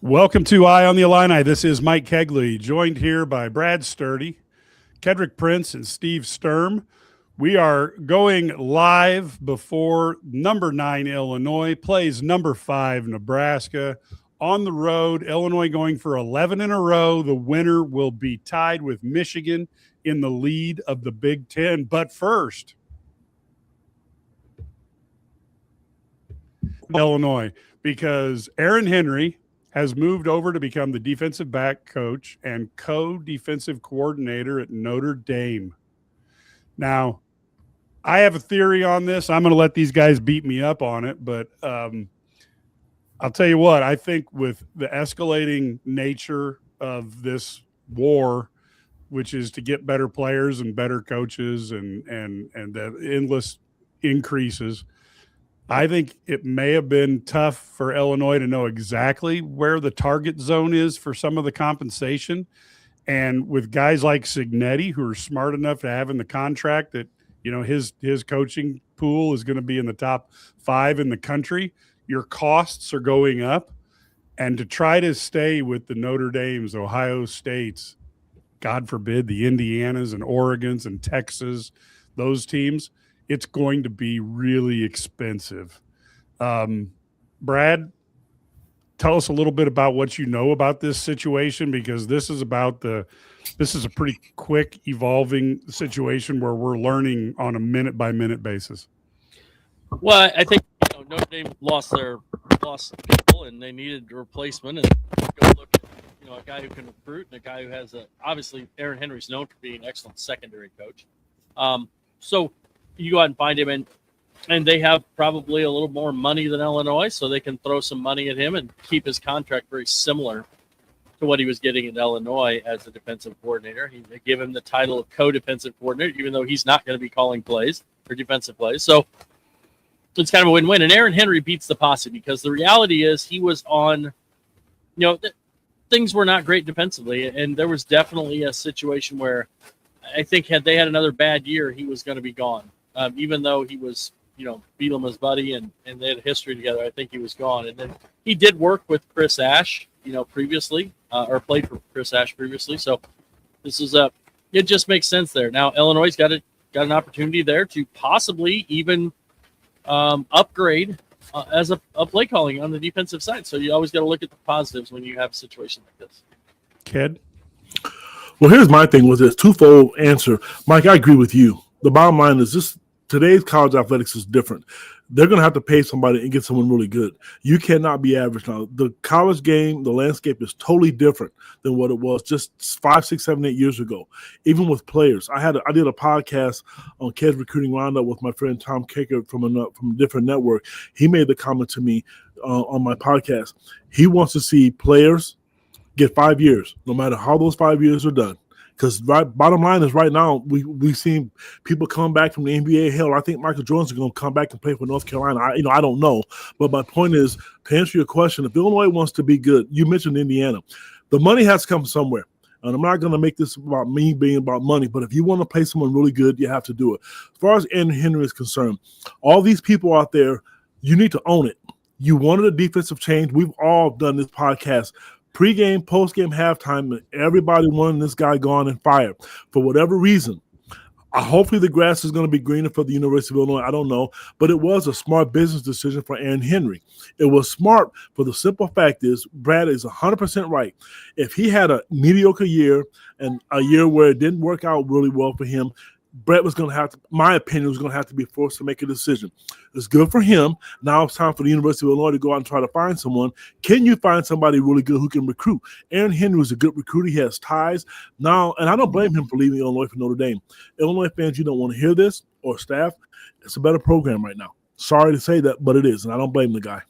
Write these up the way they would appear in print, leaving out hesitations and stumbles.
Welcome to Eye on the Illini. This is Mike Kegley, joined here by Brad Sturdy, Kedrick Prince, and Steve Sturm. We are going live before number 9 Illinois plays number 5 Nebraska on the road. Illinois going for 11 in a row. The winner will be tied with Michigan in the lead of the Big Ten. But first, Illinois, because Aaron Henry has moved over to become the defensive back coach and co-defensive coordinator at Notre Dame. Now, I have a theory on this. I'm going to let these guys beat me up on it, but I'll tell you what, I think with the escalating nature of this war, which is to get better players and better coaches and the endless increases, I think it may have been tough for Illinois to know exactly where the target zone is for some of the compensation. And with guys like Signetti, who are smart enough to have in the contract that, you know, his coaching pool is going to be in the top 5 in the country, your costs are going up. And to try to stay with the Notre Dames, Ohio States, God forbid, the Indianas and Oregons and Texas, those teams, it's going to be really expensive. Brad, tell us a little bit about what you know about this situation, because this is a pretty quick evolving situation where we're learning on a minute by minute basis. Well, I think Notre Dame lost people and they needed a replacement, and go look at a guy who can recruit and a guy who has obviously Aaron Henry's known for being an excellent secondary coach. So you go out and find him, and they have probably a little more money than Illinois, so they can throw some money at him and keep his contract very similar to what he was getting in Illinois as a defensive coordinator. They give him the title of co-defensive coordinator, even though he's not going to be calling plays or defensive plays. So it's kind of a win-win. And Aaron Henry beats the posse, because the reality is he was on, things were not great defensively, and there was definitely a situation where I think had they had another bad year, he was going to be gone. Even though he was, Bielema's buddy and they had a history together, I think he was gone. And then he did work with Chris Ash, previously, or played for Chris Ash previously. So this is it just makes sense there. Now Illinois got an opportunity there to possibly even upgrade as a play calling on the defensive side. So you always got to look at the positives when you have a situation like this. Ked? Well, here's my thing with this twofold answer. Mike, I agree with you. The bottom line is today's college athletics is different. They're going to have to pay somebody and get someone really good. You cannot be average now. The college game, the landscape is totally different than what it was just 5, 6, 7, 8 years ago. Even with players, I did a podcast on Ked's Recruiting Roundup with my friend Tom Kaker from a different network. He made the comment to me on my podcast. He wants to see players get 5 years, no matter how those 5 years are done. Because bottom line is right now we've seen people come back from the NBA. Hell, I think Michael Jordan's going to come back and play for North Carolina. I don't know, but my point is, to answer your question, if Illinois wants to be good, you mentioned Indiana, the money has to come somewhere. And I'm not going to make this about me being about money, but if you want to pay someone really good, you have to do it. As far as Aaron Henry is concerned, all these people out there, you need to own it. You wanted a defensive change. We've all done this podcast. Pre-game, post-game, halftime, everybody wanted this guy gone and fired for whatever reason. Hopefully the grass is going to be greener for the University of Illinois. I don't know. But it was a smart business decision for Aaron Henry. It was smart for the simple fact is, Brad is 100% right. If he had a mediocre year and a year where it didn't work out really well for him, Brett was going to have to, my opinion, was going to have to be forced to make a decision. It's good for him. Now it's time for the University of Illinois to go out and try to find someone. Can you find somebody really good who can recruit? Aaron Henry is a good recruiter. He has ties. Now, and I don't blame him for leaving Illinois for Notre Dame. Illinois fans, you don't want to hear this, or staff. It's a better program right now. Sorry to say that, but it is, and I don't blame the guy.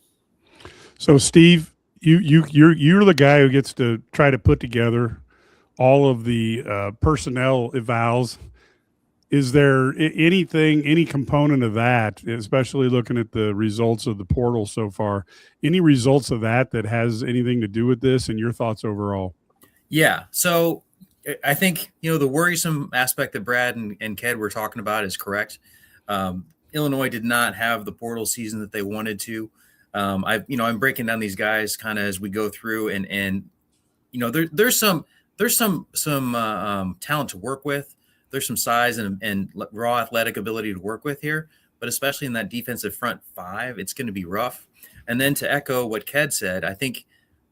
So, Steve, you're the guy who gets to try to put together all of the personnel evals. Is there any component of that, especially looking at the results of the portal so far, any results of that has anything to do with this, and your thoughts overall? Yeah. So I think, the worrisome aspect that Brad and Ked were talking about is correct. Illinois did not have the portal season that they wanted to. I'm breaking down these guys kind of as we go through, and there's some talent to work with. There's some size and raw athletic ability to work with here, but especially in that defensive front five, it's going to be rough. And then to echo what Ked said, I think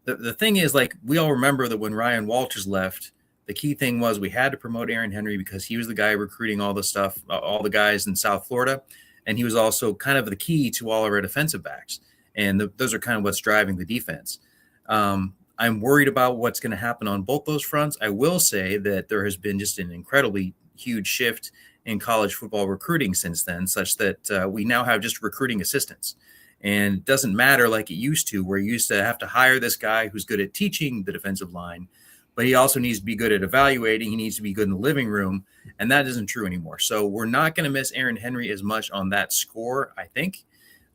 the thing is, like, we all remember that when Ryan Walters left, the key thing was we had to promote Aaron Henry because he was the guy recruiting all the stuff, all the guys in South Florida. And he was also kind of the key to all of our defensive backs. And those are kind of what's driving the defense. I'm worried about what's going to happen on both those fronts. I will say that there has been just an incredibly huge shift in college football recruiting since then, such that we now have just recruiting assistants. And it doesn't matter like it used to, where you used to have to hire this guy who's good at teaching the defensive line, but he also needs to be good at evaluating. He needs to be good in the living room, and that isn't true anymore. So we're not going to miss Aaron Henry as much on that score, I think.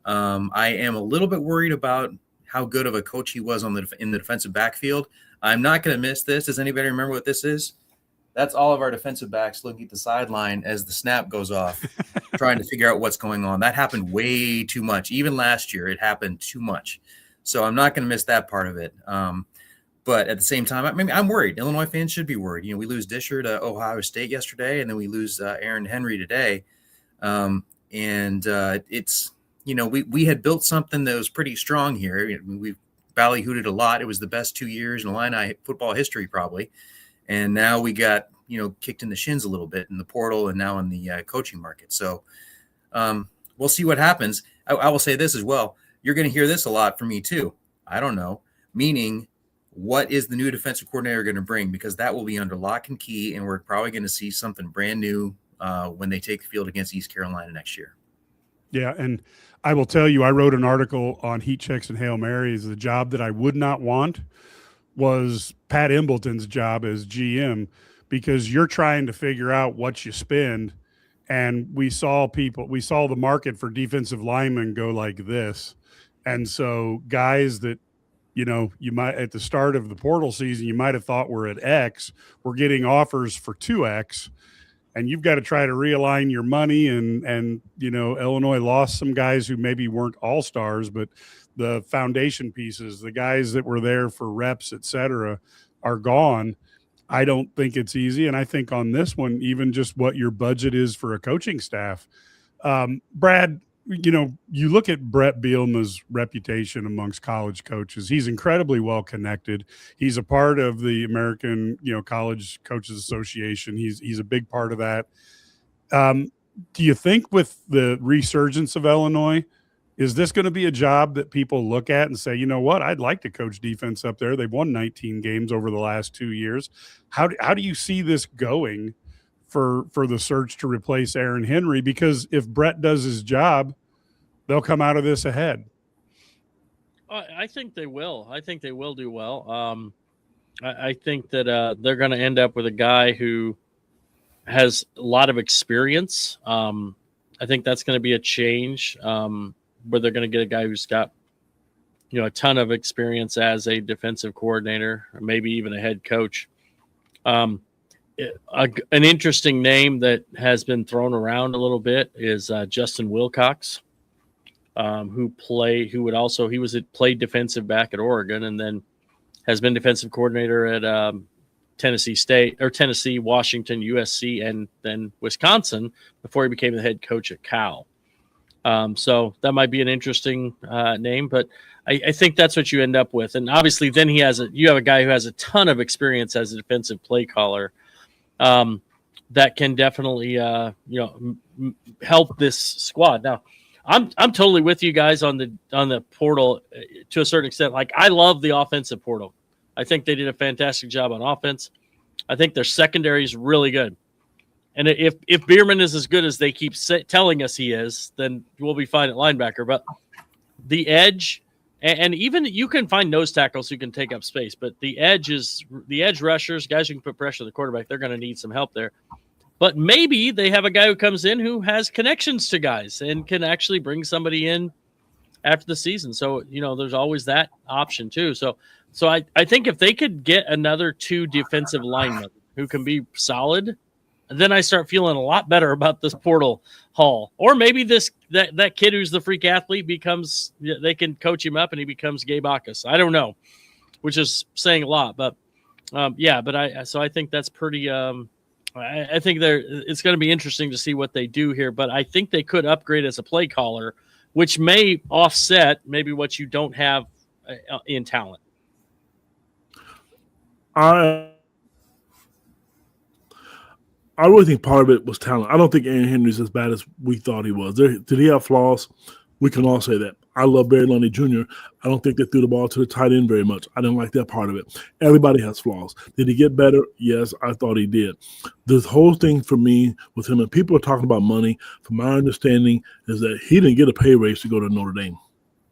I am a little bit worried about how good of a coach he was in the defensive backfield. I'm not going to miss this. Does anybody remember what this is? That's all of our defensive backs looking at the sideline as the snap goes off, trying to figure out what's going on. That happened way too much. Even last year, it happened too much. So I'm not going to miss that part of it. But at the same time, I'm worried. Illinois fans should be worried. We lose Disher to Ohio State yesterday, and then we lose Aaron Henry today. It's we had built something that was pretty strong here. We ballyhooted a lot. It was the best 2 years in Illini football history, probably. And now we got, kicked in the shins a little bit in the portal and now in the coaching market. So we'll see what happens. I will say this as well. You're going to hear this a lot from me too. I don't know. Meaning, what is the new defensive coordinator going to bring? Because that will be under lock and key, and we're probably going to see something brand new when they take the field against East Carolina next year. Yeah, and I will tell you, I wrote an article on heat checks and Hail Marys. The job that I would not want was Pat Embleton's job as GM, because you're trying to figure out what you spend. And we saw the market for defensive linemen go like this. And so guys that, you might, at the start of the portal season, you might have thought were at X, we're getting offers for 2X. And you've got to try to realign your money. And Illinois lost some guys who maybe weren't all-stars, but the foundation pieces, the guys that were there for reps, et cetera, are gone. I don't think it's easy. And I think on this one, even just what your budget is for a coaching staff. Brad, you look at Brett Bielema's reputation amongst college coaches. He's incredibly well connected. He's a part of the American, College Coaches Association. He's a big part of that. Do you think with the resurgence of Illinois, is this going to be a job that people look at and say, you know what, I'd like to coach defense up there? They've won 19 games over the last 2 years. How do you see this going for the search to replace Aaron Henry? Because if Brett does his job, they'll come out of this ahead. I think they will. I think they will do well. I think that they're going to end up with a guy who has a lot of experience. I think that's going to be a change. Where they're going to get a guy who's got, a ton of experience as a defensive coordinator, or maybe even a head coach. An interesting name that has been thrown around a little bit is Justin Wilcox, who played defensive back at Oregon, and then has been defensive coordinator at Tennessee State or Tennessee, Washington, USC, and then Wisconsin before he became the head coach at Cal. So that might be an interesting name, but I think that's what you end up with. And obviously then you have a guy who has a ton of experience as a defensive play caller that can definitely, help this squad. Now I'm totally with you guys on the portal to a certain extent. Like, I love the offensive portal. I think they did a fantastic job on offense. I think their secondary is really good. And if Bierman is as good as they keep telling us he is, then we'll be fine at linebacker. But the edge, and even you can find nose tackles who can take up space, but the edge rushers, guys who can put pressure on the quarterback, they're going to need some help there. But maybe they have a guy who comes in who has connections to guys and can actually bring somebody in after the season. So, there's always that option too. So I think if they could get another 2 defensive linemen who can be solid, then I start feeling a lot better about this portal haul. Or maybe that kid who's the freak athlete they can coach him up and he becomes Gabe Bacchus. I don't know, which is saying a lot, but I think that's pretty. I think it's going to be interesting to see what they do here, but I think they could upgrade as a play caller, which may offset maybe what you don't have in talent. I really think part of it was talent. I don't think Aaron Henry's as bad as we thought he was. Did he have flaws? We can all say that. I love Barry Lundy Jr. I don't think they threw the ball to the tight end very much. I didn't like that part of it. Everybody has flaws. Did he get better? Yes, I thought he did. This whole thing for me with him, and people are talking about money, from my understanding, is that he didn't get a pay raise to go to Notre Dame.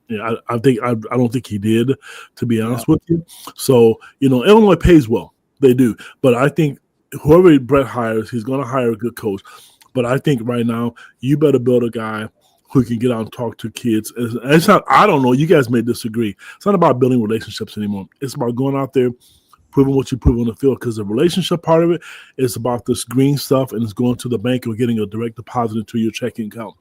Yeah, I don't think he did, to be honest with you. So, Illinois pays well. They do. But I think whoever Brett hires, he's going to hire a good coach. But I think right now you better build a guy who can get out and talk to kids. It's not. I don't know. You guys may disagree. It's not about building relationships anymore. It's about going out there, proving what you prove on the field. Because the relationship part of it is about this green stuff, and it's going to the bank or getting a direct deposit into your checking account.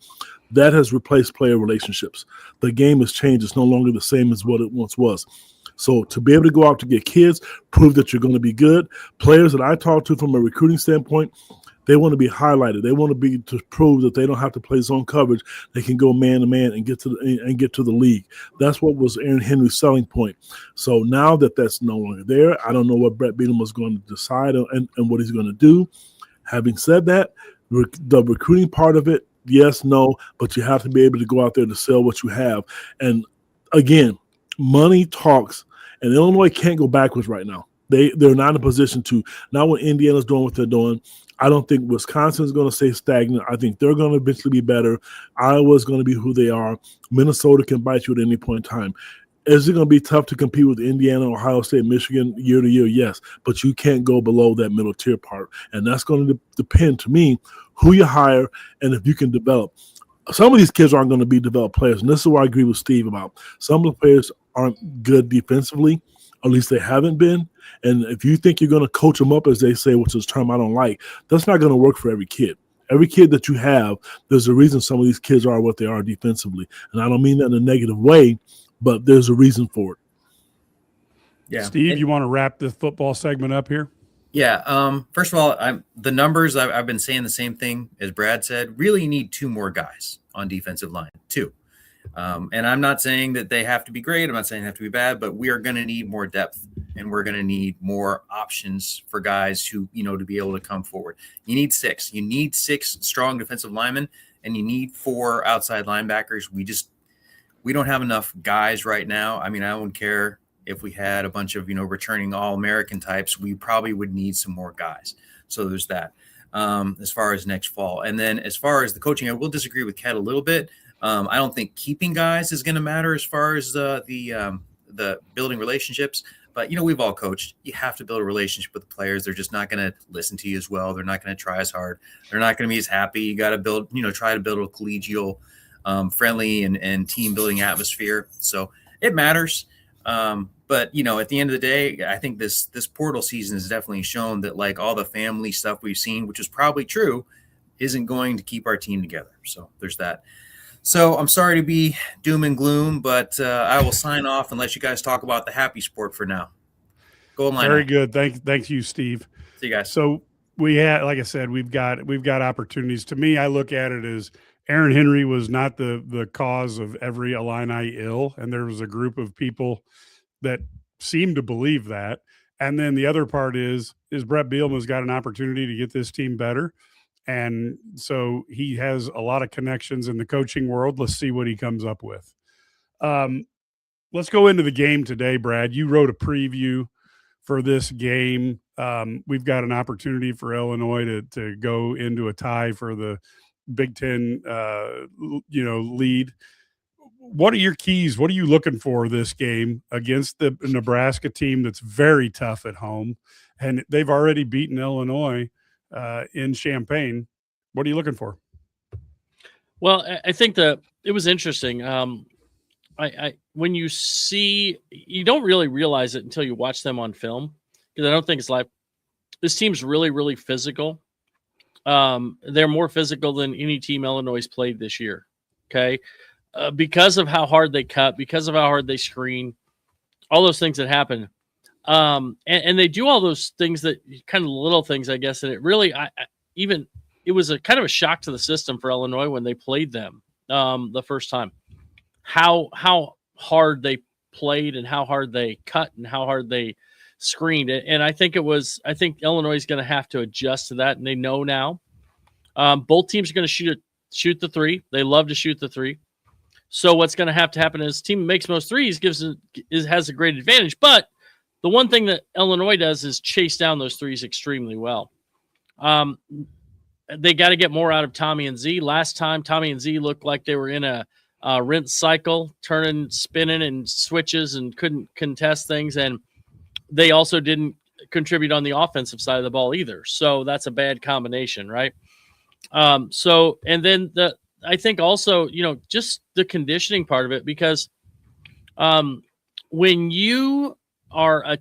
That has replaced player relationships. The game has changed. It's no longer the same as what it once was. So to be able to go out to get kids, prove that you're going to be good. Players that I talk to from a recruiting standpoint, they want to be highlighted. They want to prove that they don't have to play zone coverage. They can go man to man and get to the league. That's what was Aaron Henry's selling point. So now that that's no longer there, I don't know what Brett Bielema was going to decide and what he's going to do. Having said that, the recruiting part of it, yes, no, but you have to be able to go out there to sell what you have. And again, money talks, and Illinois can't go backwards right now. They're not in a position to. Not when Indiana's doing what they're doing. I don't think Wisconsin's going to stay stagnant. I think they're going to eventually be better. Iowa's going to be who they are. Minnesota can bite you at any point in time. Is it going to be tough to compete with Indiana, Ohio State, Michigan year to year? Yes, but you can't go below that middle tier part, and that's going to depend, to me, who you hire and if you can develop. Some of these kids aren't going to be developed players, and this is where I agree with Steve about some of the players aren't good defensively, at least they haven't been. And if you think you're going to coach them up, as they say, which is a term I don't like, that's not going to work for every kid. Every kid that you have, there's a reason some of these kids are what they are defensively. And I don't mean that in a negative way, but there's a reason for it. Yeah. Steve, you want to wrap this football segment up here? Yeah. First of all, the numbers, I've been saying the same thing as Brad said. Really need 2 more guys on defensive line, 2. And I'm not saying that they have to be great. I'm not saying they have to be bad, but we are going to need more depth, and we're going to need more options for guys who, to be able to come forward. You need 6. You need 6 strong defensive linemen, and you need 4 outside linebackers. We don't have enough guys right now. I mean, I wouldn't care if we had a bunch of, returning All-American types. We probably would need some more guys. So there's that as far as next fall. And then as far as the coaching, I will disagree with Kat a little bit. I don't think keeping guys is going to matter as far as the building relationships. But, we've all coached. You have to build a relationship with the players. They're just not going to listen to you as well. They're not going to try as hard. They're not going to be as happy. You got to try to build a collegial, friendly and team building atmosphere. So it matters. But, at the end of the day, I think this portal season has definitely shown that, like, all the family stuff we've seen, which is probably true, isn't going to keep our team together. So there's that. So I'm sorry to be doom and gloom, but I will sign off and let you guys talk about the happy sport for now. Go online. Very good. Thank you, Steve. See you guys. So we had, like I said, we've got opportunities. To me, I look at it as Aaron Henry was not the cause of every Illini ill, and there was a group of people that seemed to believe that. And then the other part is Brett Bielema's got an opportunity to get this team better. And so he has a lot of connections in the coaching world. Let's see what he comes up with. Let's go into the game today, Brad. You wrote a preview for this game. We've got an opportunity for Illinois to go into a tie for the Big Ten, lead. What are your keys? What are you looking for this game against the Nebraska team that's very tough at home? And they've already beaten Illinois in Champaign. What are you looking for? Well, I think that it was interesting. When you see, you don't really realize it until you watch them on film, because I don't think it's live. This team's really, really physical. They're more physical than any team Illinois played this year. Okay. Because of how hard they cut, because of how hard they screen, all those things that happen. And they do all those things that kind of little things, I guess. And it really, it was a kind of a shock to the system for Illinois when they played them the first time. How hard they played and how hard they cut and how hard they screened it. And I think Illinois is going to have to adjust to that. And they know now. Both teams are going to shoot the three. They love to shoot the three. So what's going to happen is the team that makes most threes has a great advantage. But the one thing that Illinois does is chase down those threes extremely well. They got to get more out of Tommy and Z. Last time, Tommy and Z looked like they were in a rinse cycle, spinning and switches and couldn't contest things. And they also didn't contribute on the offensive side of the ball either. So that's a bad combination, right? And then I think also, just the conditioning part of it, because when you are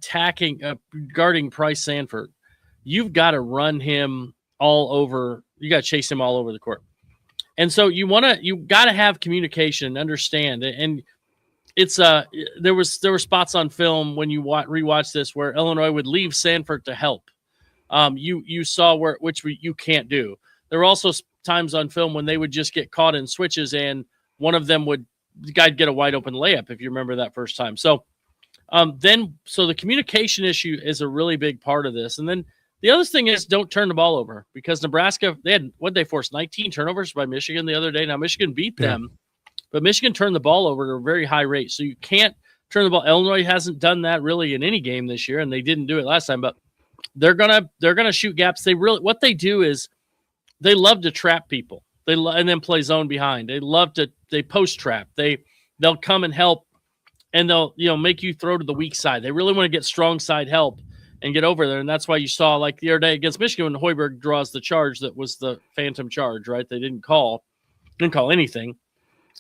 guarding Price Sanford, you've got to run him all over. You got to chase him all over the court. And so you got to have communication and understand. And it's there were spots on film when you rewatch this where Illinois would leave Sanford to help. You saw which you can't do. There were also times on film when they would just get caught in switches and one of them the guy'd get a wide open layup, if you remember that first time. So so the communication issue is a really big part of this. And then the other thing is don't turn the ball over, because Nebraska, they forced 19 turnovers by Michigan the other day. Now Michigan beat them, but Michigan turned the ball over at a very high rate. So you can't turn the ball. Illinois hasn't done that really in any game this year, and they didn't do it last time, but they're going to shoot gaps. What they do is they love to trap people. And then play zone behind. They post trap. They'll come and help, and they'll make you throw to the weak side. They really want to get strong side help and get over there. And that's why you saw, like the other day against Michigan, when Hoiberg draws the charge that was the phantom charge, right? They didn't call anything.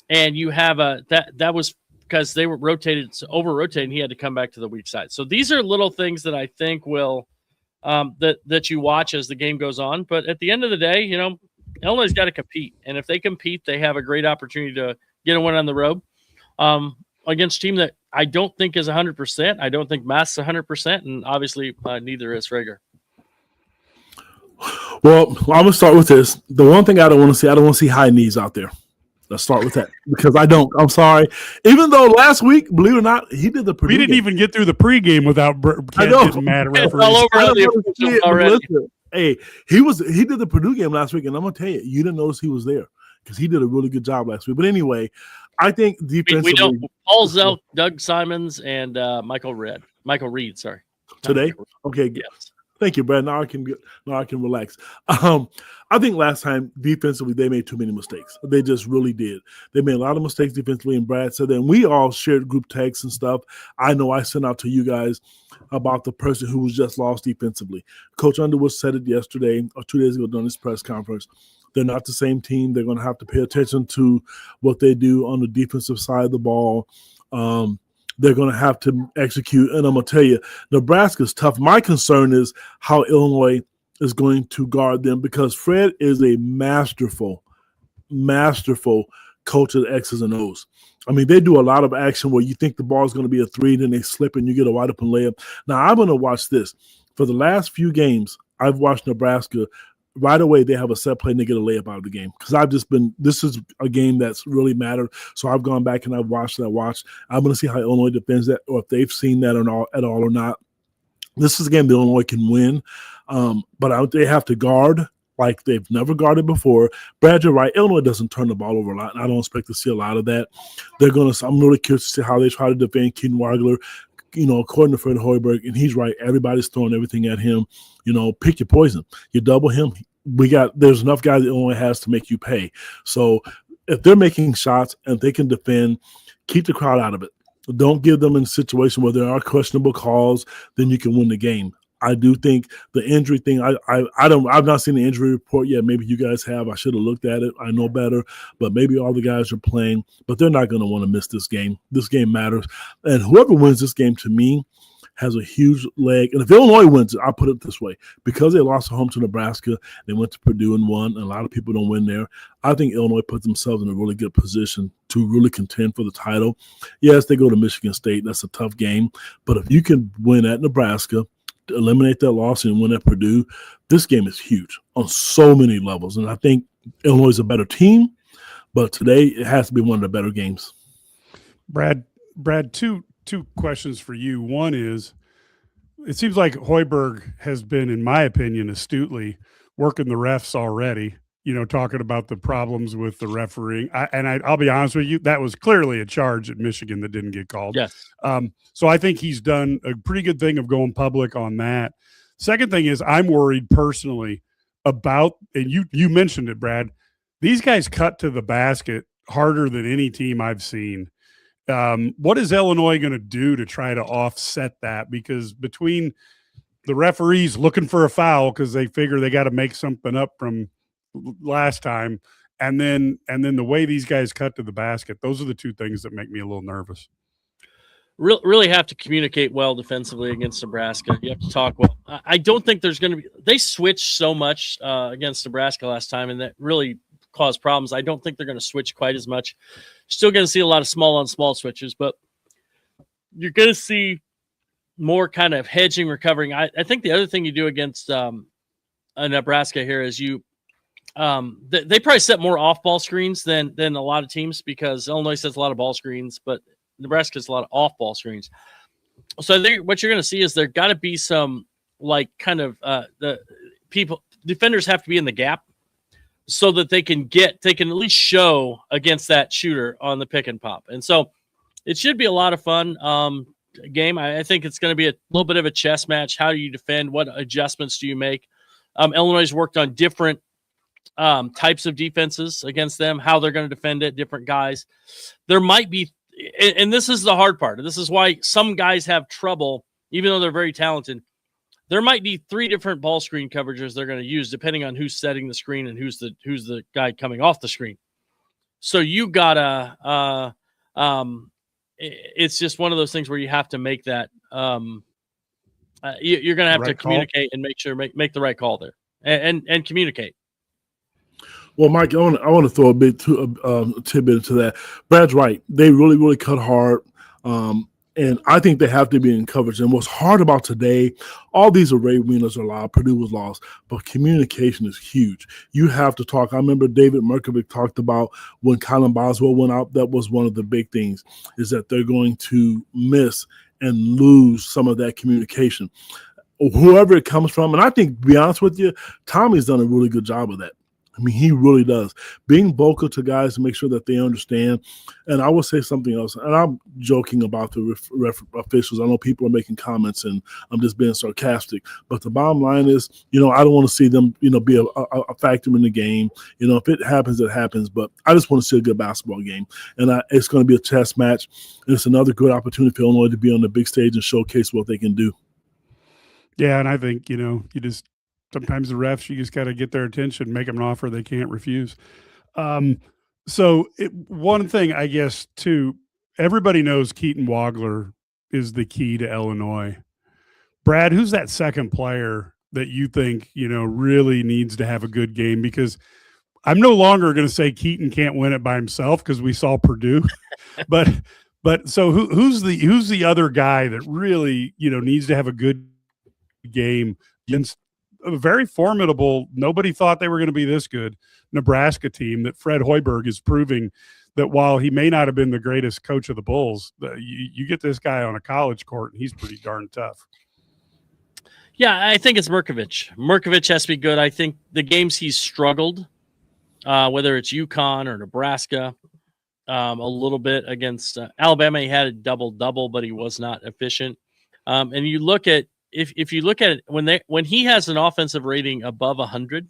And you have that was because they were over-rotated, and he had to come back to the weak side. So these are little things that I think will that you watch as the game goes on. But at the end of the day, Illinois got to compete. And if they compete, they have a great opportunity to get a win on the road against a team that I don't think is 100%. I don't think Mass is 100%, and obviously neither is Rager. Well, I'm going to start with this. The one thing I don't want to see high knees out there. Let's start with that, because I'm sorry. Even though last week, believe it or not, he did the Purdue We didn't game. even get through the pregame without getting mad at referees. All over the already. Hey, he did the Purdue game last week, and I'm going to tell you didn't notice he was there, because he did a really good job last week. But anyway, I think defensively. We don't. Paul Zelk, Doug Simons, and Michael Reed, sorry. Today? Okay, good. Yes. Thank you, Brad. Now I can relax. I think last time defensively they made too many mistakes. They just really did. They made a lot of mistakes defensively, and Brad said that. And we all shared group texts and stuff. I know I sent out to you guys about the person who was just lost defensively. Coach Underwood said it yesterday or 2 days ago during his press conference. They're not the same team. They're going to have to pay attention to what they do on the defensive side of the ball. They're going to have to execute. And I'm going to tell you, Nebraska's tough. My concern is how Illinois is going to guard them, because Fred is a masterful coach of X's and O's. I mean, they do a lot of action where you think the ball is going to be a three, then they slip and you get a wide open layup. Now, I'm going to watch this. For the last few games, I've watched Nebraska. Right away, they have a set play and they get a layup out of the game, because this is a game that's really mattered. So I've gone back and I've watched. I'm going to see how Illinois defends that, or if they've seen that at all or not. This is a game that Illinois can win, but they have to guard like they've never guarded before. Brad, you're right. Illinois doesn't turn the ball over a lot, and I don't expect to see a lot of that. I'm really curious to see how they try to defend Keaton Wagler. According to Fred Hoiberg, and he's right, everybody's throwing everything at him. Pick your poison. You double him. There's enough guys that Illinois has to make you pay. So if they're making shots and they can defend, keep the crowd out of it. Don't give them in a situation where there are questionable calls, then you can win the game. I do think the injury thing, I've not seen the injury report yet. Maybe you guys have. I should have looked at it. I know better, but maybe all the guys are playing, but they're not going to want to miss this game. This game matters. And whoever wins this game, to me, has a huge leg. And if Illinois wins it, I'll put it this way. Because they lost at home to Nebraska, they went to Purdue and won, and a lot of people don't win there. I think Illinois put themselves in a really good position to really contend for the title. Yes, they go to Michigan State. That's a tough game. But if you can win at Nebraska, eliminate that loss and win at Purdue, this game is huge on so many levels. And I think Illinois is a better team, but today it has to be one of the better games. Brad, two questions for you. One is, it seems like Hoiberg has been, in my opinion, astutely working the refs already, talking about the problems with the refereeing. I'll be honest with you, that was clearly a charge at Michigan that didn't get called. Yes. So I think he's done a pretty good thing of going public on that. Second thing is, I'm worried personally about, and you mentioned it, Brad, these guys cut to the basket harder than any team I've seen. What is Illinois going to do to try to offset that? Because between the referees looking for a foul because they figure they got to make something up from last time, and then the way these guys cut to the basket, those are the two things that make me a little nervous. Really have to communicate well defensively against Nebraska. You have to talk well. I don't think there's going to be – they switched so much against Nebraska last time, and that really caused problems. I don't think they're going to switch quite as much. Still going to see a lot of small-on-small switches, but you're going to see more kind of hedging, recovering. I think the other thing you do against Nebraska here is they probably set more off-ball screens than a lot of teams, because Illinois sets a lot of ball screens, but Nebraska has a lot of off-ball screens. So I think what you're going to see is there got to be some defenders have to be in the gap so that they can at least show against that shooter on the pick and pop. And so it should be a lot of fun game. I think it's going to be a little bit of a chess match. How do you defend? What adjustments do you make? Illinois has worked on different types of defenses against them, how they're going to defend it, different guys. There might be, and this is the hard part. This is why some guys have trouble, even though they're very talented. There might be 3 different ball screen coverages they're going to use depending on who's setting the screen and who's the guy coming off the screen. So you gotta, it's just one of those things where you have to make that. You're going to have to communicate and make sure make the right call there and communicate. Well, Mike, I want to throw a bit tidbit into that. Brad's right. They really, really cut hard. And I think they have to be in coverage. And what's hard about today, all these array winners are allowed. Purdue was lost, but communication is huge. You have to talk. I remember David Merkovic talked about when Colin Boswell went out, that was one of the big things, is that they're going to miss and lose some of that communication, whoever it comes from. And I think, to be honest with you, Tommy's done a really good job of that. I mean, he really does. Being vocal to guys to make sure that they understand. And I will say something else, and I'm joking about the officials. I know people are making comments, and I'm just being sarcastic. But the bottom line is, I don't want to see them, be a factor in the game. If it happens, it happens. But I just want to see a good basketball game. And it's going to be a chess match. And it's another good opportunity for Illinois to be on the big stage and showcase what they can do. Yeah, and I think, sometimes the refs, you just got to get their attention, make them an offer they can't refuse. One thing, I guess, too, everybody knows Keaton Wagler is the key to Illinois. Brad, who's that second player that you think, really needs to have a good game? Because I'm no longer going to say Keaton can't win it by himself, because we saw Purdue. but so who's the other guy that really, needs to have a good game against a very formidable, nobody thought they were going to be this good, Nebraska team that Fred Hoiberg is proving that while he may not have been the greatest coach of the Bulls, you get this guy on a college court and he's pretty darn tough. Yeah, I think it's Merkovic. Merkovic has to be good. I think the games he's struggled, whether it's UConn or Nebraska, a little bit against Alabama, he had a double-double, but he was not efficient. And you look at, if you look at it, when he has an offensive rating above 100,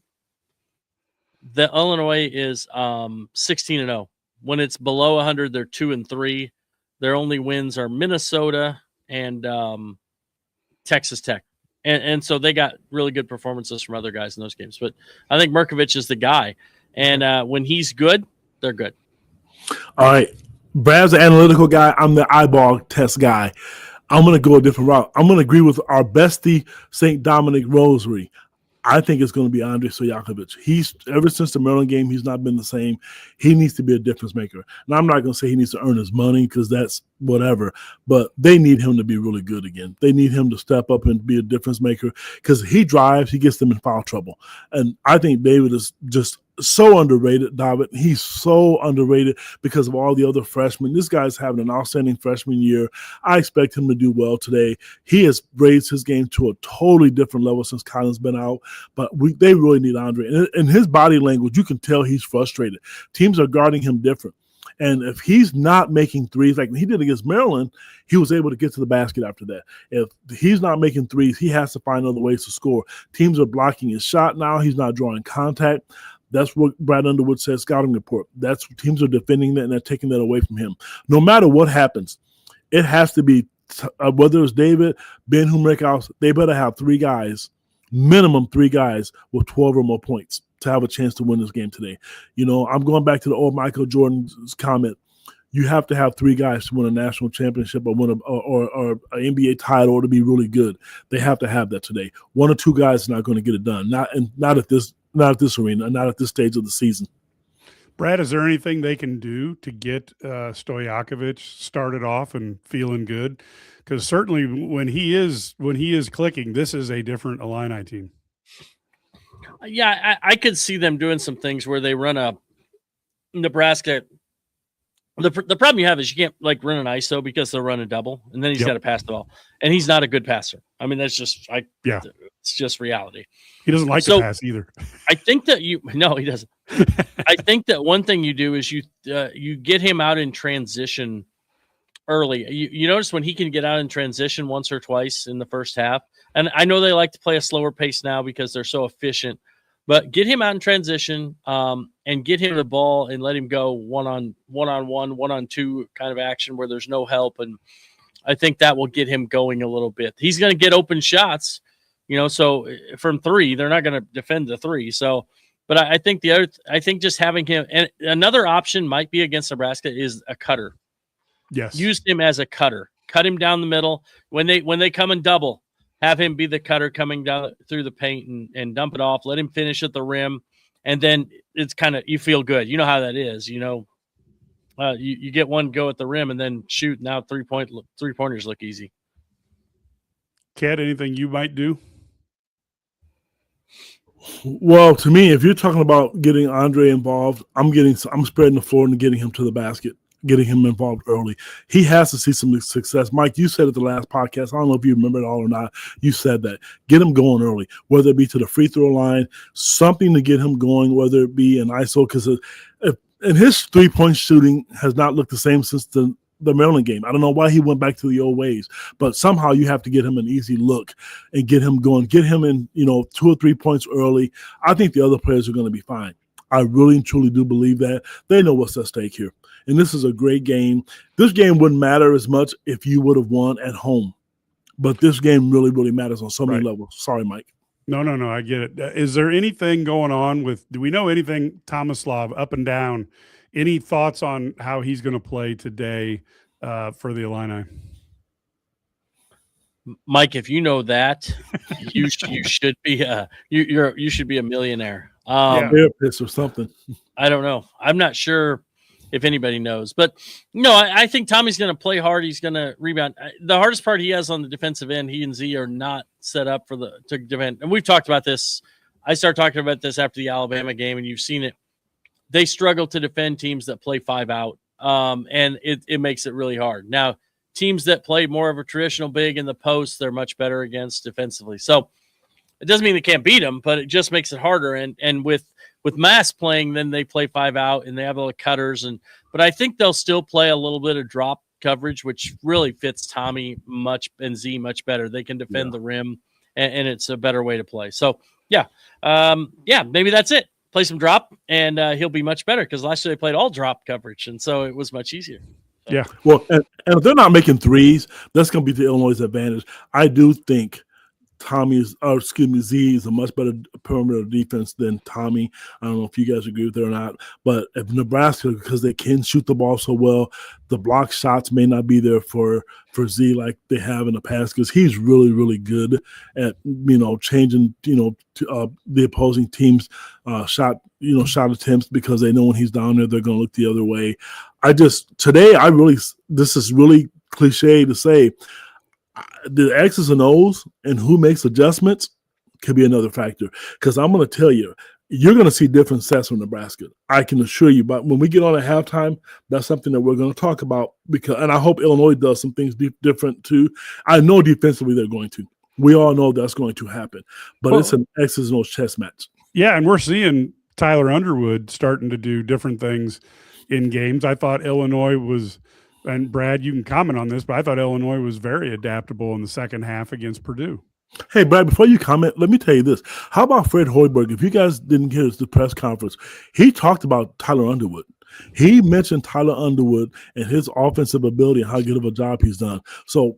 the Illinois is 16-0. When it's below 100, they're 2-3. Their only wins are Minnesota and Texas Tech, and so they got really good performances from other guys in those games. But I think Merkovic is the guy, and when he's good, they're good. All right, Brad's the analytical guy. I'm the eyeball test guy. I'm going to go a different route. I'm going to agree with our bestie, St. Dominic Rosary. I think it's going to be Andre Stojakovic. He's ever since the Maryland game, he's not been the same. He needs to be a difference maker. Now, I'm not going to say he needs to earn his money because that's whatever, but they need him to be really good again. They need him to step up and be a difference maker because he drives, he gets them in foul trouble. And I think David is just so underrated, David. He's so underrated because of all the other freshmen. This guy's having an outstanding freshman year. I expect him to do well today. He has raised his game to a totally different level since Kylan's been out, but they really need Andre. And in his body language, you can tell he's frustrated. Teams are guarding him different. And if he's not making threes like he did against Maryland, he was able to get to the basket after that. If he's not making threes, he has to find other ways to score. Teams are blocking his shot now. He's not drawing contact. That's what Brad Underwood said, scouting report. That's teams are defending that and they're taking that away from him. No matter what happens, it has to be, whether it's David, Ben Humrickhouse, they better have three guys, minimum three guys with 12 or more points to have a chance to win this game today. You know, I'm going back to the old Michael Jordan's comment. You have to have three guys to win a national championship or win or an NBA title or to be really good. They have to have that today. One or two guys is not going to get it done. Not at this arena, not at this stage of the season. Brad, is there anything they can do to get Stojakovic started off and feeling good? Because certainly when he is clicking, this is a different Illini team. Yeah, I could see them doing some things where they run a Nebraska. The problem you have is you can't like run an ISO because they'll run a double, and then he's got to pass the ball, and he's not a good passer. I mean, that's just it's just reality. He doesn't like to pass either. I think that he doesn't. I think that one thing you do is you get him out in transition early. You notice when he can get out in transition once or twice in the first half, and I know they like to play a slower pace now because they're so efficient. But get him out in transition and get him the ball and let him go one-on-one, one-on-two kind of action where there's no help. And I think that will get him going a little bit. He's going to get open shots, so from three, they're not going to defend the three. So, but I think just having him, and another option might be against Nebraska is a cutter. Yes. Use him as a cutter. Cut him down the middle. When they come and double, have him be the cutter coming down through the paint and dump it off. Let him finish at the rim. And then it's kind of, you feel good. You know how that is, you get one go at the rim and then shoot. Now 3-pointers look easy. Kat, anything you might do? Well, to me, if you're talking about getting Andre involved, I'm spreading the floor and getting him to the basket, getting him involved early. He has to see some success. Mike, you said at the last podcast, I don't know if you remember it all or not, you said that. Get him going early, whether it be to the free throw line, something to get him going, whether it be an ISO, because and his three-point shooting has not looked the same since the Maryland game. I don't know why he went back to the old ways, but somehow you have to get him an easy look and get him going, get him in, 2 or 3 points early. I think the other players are going to be fine. I really and truly do believe that. They know what's at stake here. And this is a great game. This game wouldn't matter as much if you would have won at home. But this game really, really matters on so many levels. Sorry, Mike. No, I get it. Is there anything going on do we know anything, Tomislav, up and down? Any thoughts on how he's going to play today for the Illini? Mike, if you know that, you should be you should be a millionaire. Therapist or something. I don't know. I'm not sure if anybody knows, but no, I think Tommy's going to play hard. He's going to rebound. The hardest part he has on the defensive end, he and Z are not set up to defend. And we've talked about this. I started talking about this after the Alabama game, and you've seen it. They struggle to defend teams that play 5 out, and it makes it really hard. Now, teams that play more of a traditional big in the post, they're much better against defensively. So it doesn't mean they can't beat them, but it just makes it harder. And with Mass playing, then they play 5 out and they have all the cutters. But I think they'll still play a little bit of drop coverage, which really fits Tommy and Z much better. They can defend the rim, and it's a better way to play. So maybe that's it. Play some drop, and he'll be much better because last year they played all drop coverage, and so it was much easier. So. Yeah. Well, and if they're not making threes, that's going to be to Illinois' advantage. I do think Z is a much better perimeter defense than Tommy. I don't know if you guys agree with that or not, but if Nebraska, because they can shoot the ball so well, the block shots may not be there for Z like they have in the past, because he's really, really good at, changing, the opposing team's shot attempts, because they know when he's down there, they're going to look the other way. This is really cliche to say, the X's and O's and who makes adjustments could be another factor. Because I'm going to tell you, you're going to see different sets from Nebraska. I can assure you. But when we get on at halftime, that's something that we're going to talk about. And I hope Illinois does some things different too. I know defensively they're going to. We all know that's going to happen. But it's an X's and O's chess match. Yeah, and we're seeing Tyler Underwood starting to do different things in games. I thought Illinois was – and Brad, you can comment on this, but I thought Illinois was very adaptable in the second half against Purdue. Hey, Brad, before you comment, let me tell you this. How about Fred Hoiberg? If you guys didn't hear the press conference, he talked about Tyler Underwood. He mentioned Tyler Underwood and his offensive ability and how good of a job he's done. So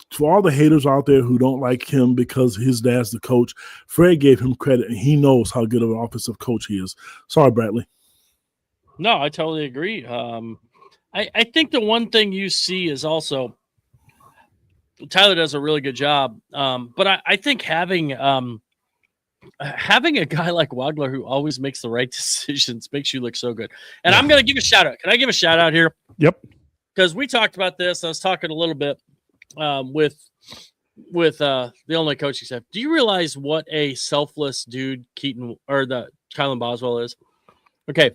for all the haters out there who don't like him because his dad's the coach, Fred gave him credit, and he knows how good of an offensive coach he is. Sorry, Bradley. No, I totally agree. I think the one thing you see is also Tyler does a really good job. But I think having a guy like Wagler who always makes the right decisions makes you look so good. And I'm going to give a shout out. Can I give a shout out here? Yep. Because we talked about this. I was talking a little bit with the Illinois coaching staff. Do you realize what a selfless dude Kylan Boswell is? Okay.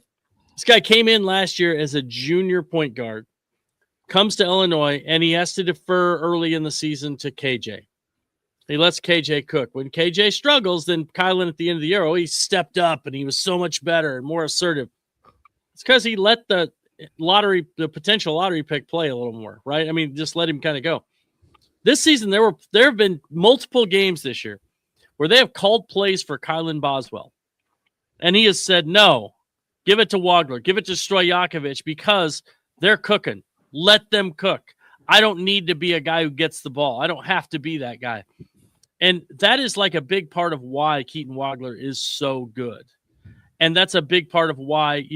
This guy came in last year as a junior point guard, comes to Illinois, and he has to defer early in the season to KJ. He lets KJ cook. When KJ struggles, then Kylan at the end of the year, he stepped up and he was so much better and more assertive. It's because he let the potential lottery pick play a little more, right? I mean, just let him kind of go. This season, there have been multiple games this year where they have called plays for Kylan Boswell, and he has said no. Give it to Wagler. Give it to Stojakovic because they're cooking. Let them cook. I don't need to be a guy who gets the ball. I don't have to be that guy. And that is like a big part of why Keaton Wagler is so good. And that's a big part of why,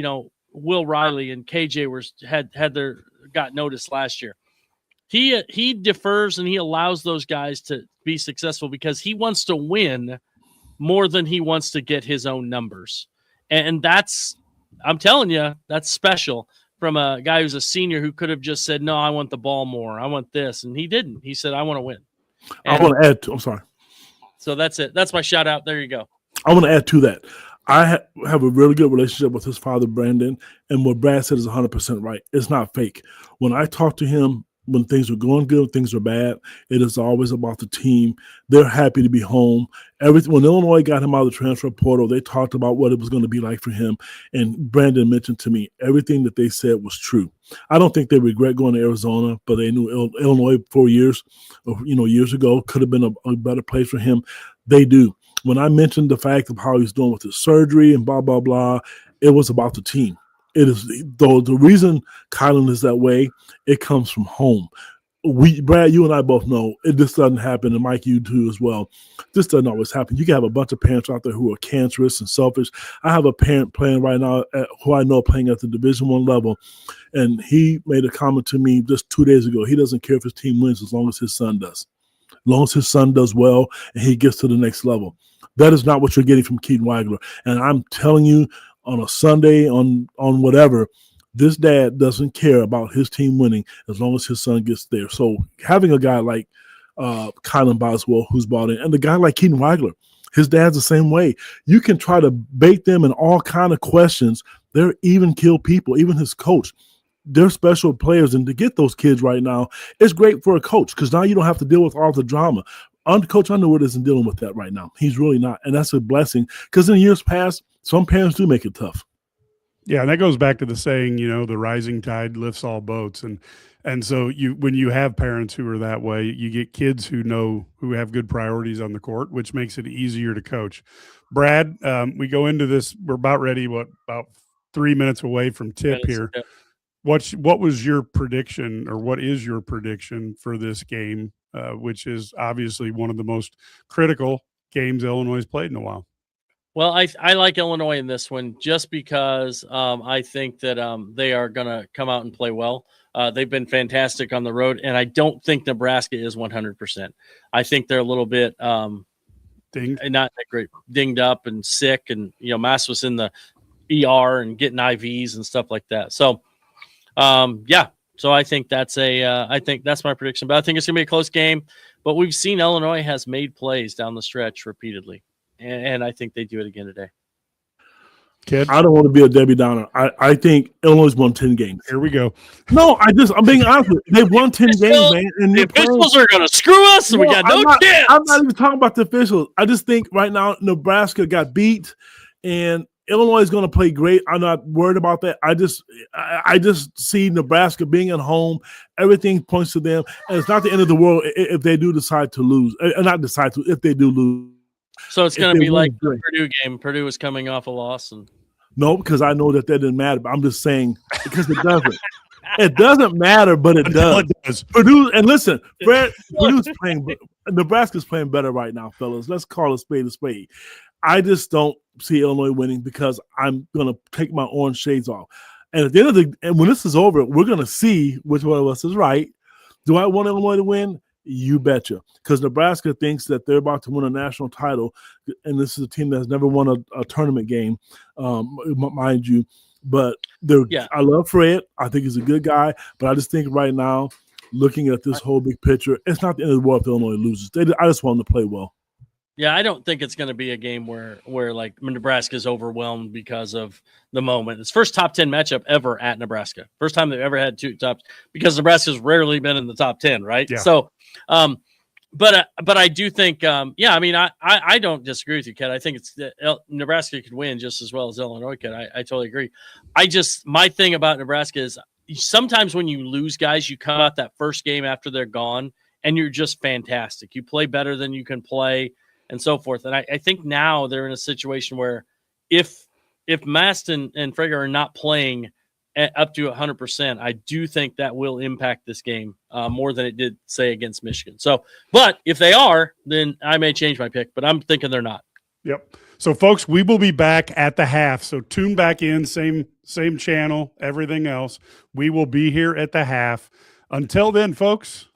Will Riley and KJ got noticed last year. He defers and he allows those guys to be successful because he wants to win more than he wants to get his own numbers. And I'm telling you, that's special from a guy who's a senior who could have just said, no, I want the ball more. I want this. And he didn't. He said, I want to win. And I want to add to, I'm sorry. So that's it. That's my shout out. There you go. I want to add to that. I have a really good relationship with his father, Brandon. And what Brad said is 100% right. It's not fake. When I talk to him, when things are going good, things are bad, it is always about the team. They're happy to be home. When Illinois got him out of the transfer portal, they talked about what it was going to be like for him. And Brandon mentioned to me everything that they said was true. I don't think they regret going to Arizona, but they knew Illinois 4 years, years ago could have been a better place for him. They do. When I mentioned the fact of how he's doing with his surgery and blah, blah, blah, it was about the team. It is the reason Kylan is that way. It comes from home. Brad, you and I both know this doesn't happen, and Mike, you too as well. This doesn't always happen. You can have a bunch of parents out there who are cancerous and selfish. I have a parent playing right now who I know playing at the Division I level, and he made a comment to me just 2 days ago. He doesn't care if his team wins as long as his son does. As long as his son does well and he gets to the next level. That is not what you're getting from Keaton Wagler. And I'm telling you, on a Sunday, on whatever, this dad doesn't care about his team winning as long as his son gets there. So having a guy like Kylan Boswell who's bought in, and the guy like Keaton Wagler, his dad's the same way. You can try to bait them in all kind of questions. They're even kill people, even his coach. They're special players, and to get those kids right now, it's great for a coach because now you don't have to deal with all the drama. Coach Underwood isn't dealing with that right now. He's really not, and that's a blessing because in years past, some parents do make it tough. Yeah, and that goes back to the saying, the rising tide lifts all boats. And so when you have parents who are that way, you get kids who have good priorities on the court, which makes it easier to coach. Brad, we go into this, we're about ready, about 3 minutes away from tip here. what was your prediction, or what is your prediction for this game, which is obviously one of the most critical games Illinois has played in a while? Well, I like Illinois in this one just because I think that they are going to come out and play well. They've been fantastic on the road, and I don't think Nebraska is 100%. I think they're a little bit not that great, dinged up and sick, and Mass was in the ER and getting IVs and stuff like that. So, yeah. So I think that's my prediction. But I think it's going to be a close game. But we've seen Illinois has made plays down the stretch repeatedly. And I think they do it again today. Kid? I don't want to be a Debbie Downer. I think Illinois won 10 games. Here we go. No, I'm being honest with you. They've won 10 games, man. And the officials are going to screw us, and we got no chance. I'm not even talking about the officials. I just think right now Nebraska got beat, and Illinois is going to play great. I'm not worried about that. I just see Nebraska being at home. Everything points to them, and it's not the end of the world if they do decide to lose. If they do lose. So it's going to be like the Purdue game. Purdue was coming off a loss. No, because I know that didn't matter. But I'm just saying, because it doesn't. It doesn't matter, but it does. It does. Purdue, and listen, Purdue's playing. Nebraska's playing better right now, fellas. Let's call a spade a spade. I just don't see Illinois winning because I'm going to take my orange shades off. And at the end of when this is over, we're going to see which one of us is right. Do I want Illinois to win? You betcha. Because Nebraska thinks that they're about to win a national title, and this is a team that has never won a tournament game, mind you. But I love Fred. I think he's a good guy. But I just think right now, looking at this whole big picture, it's not the end of the world if Illinois loses. I just want them to play well. Yeah, I don't think it's going to be a game where like Nebraska is overwhelmed because of the moment. It's first top 10 matchup ever at Nebraska. First time they've ever had two tops, because Nebraska's rarely been in the top 10, right? Yeah. So, but I do think, I mean, I don't disagree with you, Ken. I think Nebraska could win just as well as Illinois could. I totally agree. My thing about Nebraska is sometimes when you lose guys, you come out that first game after they're gone and you're just fantastic. You play better than you can play, and so forth. And I think now they're in a situation where if Mast and Frager are not playing up to 100%, I do think that will impact this game more than it did, say, against Michigan. So, but if they are, then I may change my pick, but I'm thinking they're not. Yep. So, folks, we will be back at the half. So tune back in, same channel, everything else. We will be here at the half. Until then, folks,